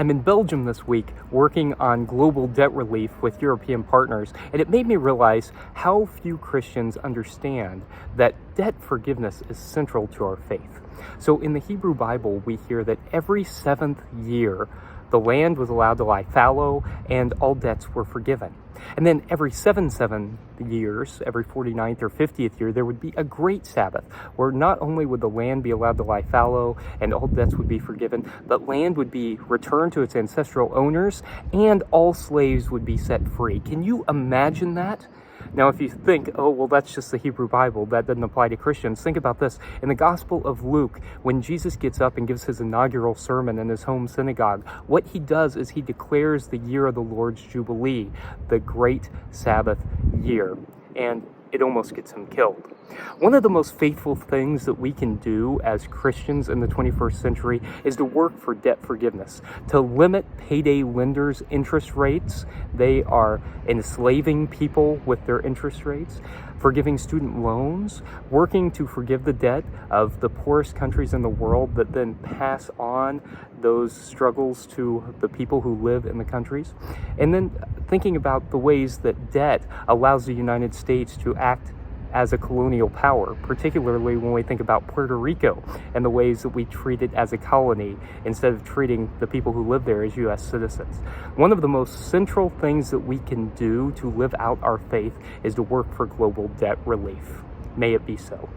I'm in Belgium this week working on global debt relief with European partners, and it made me realize how few Christians understand that debt forgiveness is central to our faith. So in the Hebrew Bible, we hear that every seventh year, the land was allowed to lie fallow and all debts were forgiven. And then every seven years, every 49th or 50th year, there would be a great Sabbath where not only would the land be allowed to lie fallow and all debts would be forgiven, but land would be returned to its ancestral owners and all slaves would be set free. Can you imagine that? Now, if you think, oh, well, that's just the Hebrew Bible, that doesn't apply to Christians, think about this. In the Gospel of Luke, when Jesus gets up and gives his inaugural sermon in his home synagogue, what he does is he declares the year of the Lord's Jubilee, the great Sabbath year. And it almost gets him killed. One of the most faithful things that we can do as Christians in the 21st century is to work for debt forgiveness, to limit payday lenders' interest rates. They are enslaving people with their interest rates, forgiving student loans, working to forgive the debt of the poorest countries in the world that then pass on those struggles to the people who live in the countries, and then thinking about the ways that debt allows the United States to act as a colonial power, particularly when we think about Puerto Rico and the ways that we treat it as a colony instead of treating the people who live there as U.S. citizens. One of the most central things that we can do to live out our faith is to work for global debt relief. May it be so.